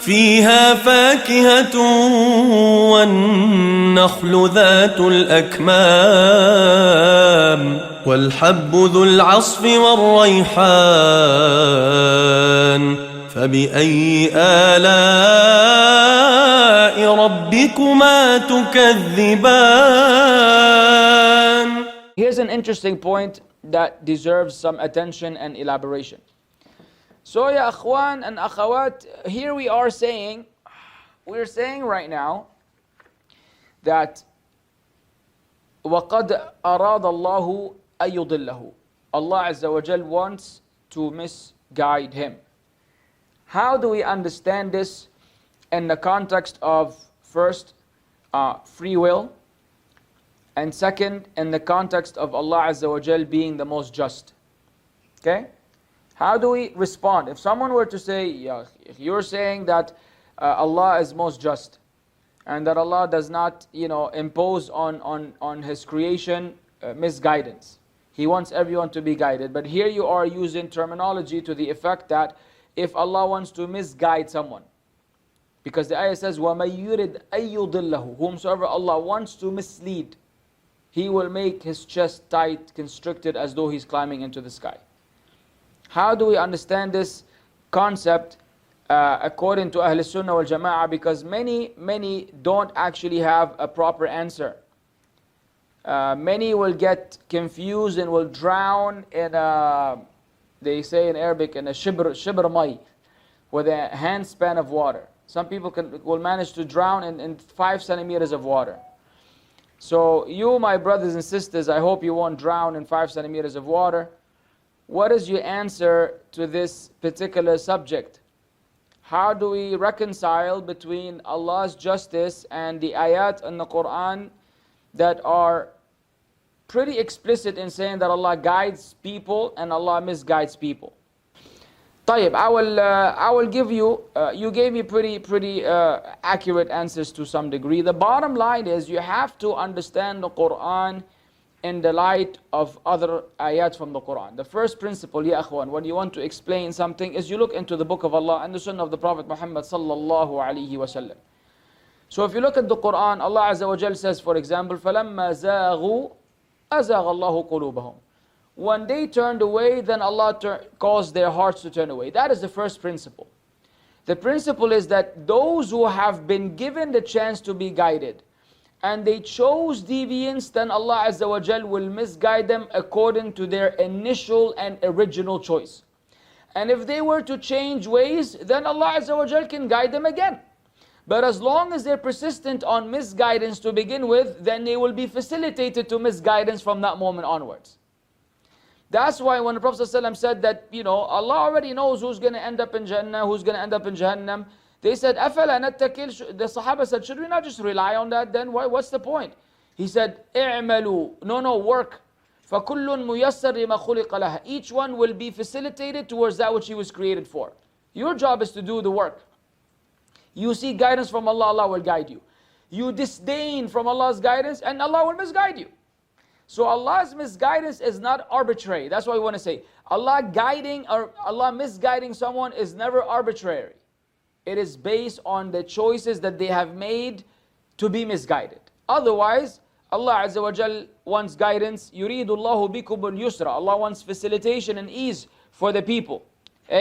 فيها فاكهة والنخل ذات الأكمام والحب ذو العصف والريحان فبأي آلاء ربكما تكذبان. Here's an interesting point that deserves some attention and elaboration. So, ya akhwan and akhawat, here we're saying right now that وَقَدْ أَرَادَ اللَّهُ أَيُضِلَّهُ. Allah Azza wa Jal wants to misguide him. How do we understand this in the context of, first, free will, and second, in the context of Allah Azza wa Jal being the most just? Okay? How do we respond? If someone were to say, yeah, you're saying that Allah is most just, and that Allah does not, impose on His creation misguidance. He wants everyone to be guided. But here you are using terminology to the effect that if Allah wants to misguide someone, because the ayah says, وَمَن يُرِدْ أَن يُضِلَّهُ, whomsoever Allah wants to mislead, He will make his chest tight, constricted, as though he's climbing into the sky. How do we understand this concept according to Ahl Sunnah wal Jama'ah? Because many don't actually have a proper answer. Many will get confused and will drown in they say in Arabic, in a shibr may, with a handspan of water. Some people will manage to drown in 5 centimeters of water. So you, my brothers and sisters, I hope you won't drown in 5 centimeters of water. What is your answer to this particular subject? How do we reconcile between Allah's justice and the ayat in the Quran that are pretty explicit in saying that Allah guides people and Allah misguides people? طيب, I will give you, you gave me pretty accurate answers to some degree. The bottom line is you have to understand the Quran in the light of other ayat from the Quran. The first principle, ya akhwan, when you want to explain something, is you look into the book of Allah and the sunnah of the Prophet Muhammad sallallahu alaihi wasallam. So if you look at the Quran, Allah Azza wa Jal says, for example, فَلَمَّا زَاغُوا أَزَاغَ اللَّهُ قُلُوبَهُم. When they turned away, then Allah caused their hearts to turn away. That is the first principle. The principle is that those who have been given the chance to be guided, and they chose deviance, then Allah Azza wa Jal will misguide them according to their initial and original choice. And if they were to change ways, then Allah Azza wa Jal can guide them again. But as long as they're persistent on misguidance to begin with, then they will be facilitated to misguidance from that moment onwards. That's why when the Prophet ﷺ said that, Allah already knows who's going to end up in Jannah, who's going to end up in Jahannam, they said, أَفَلَا نَتَّكِلْ. The Sahaba said, should we not just rely on that then? What's the point? He said, اعملوا. No, work. فَكُلٌّ مُيَسَّرْ لِمَا خُلِقَ لَهَا. Each one will be facilitated towards that which he was created for. Your job is to do the work. You seek guidance from Allah, Allah will guide you. You disdain from Allah's guidance, and Allah will misguide you. So Allah's misguidance is not arbitrary. That's what we want to say. Allah guiding or Allah misguiding someone is never arbitrary. It is based on the choices that they have made to be misguided. Otherwise, Allah Azza wa Jal wants guidance. يُرِيدُ اللَّهُ بِكُمُ الْيُسْرَ. Allah wants facilitation and ease for the people.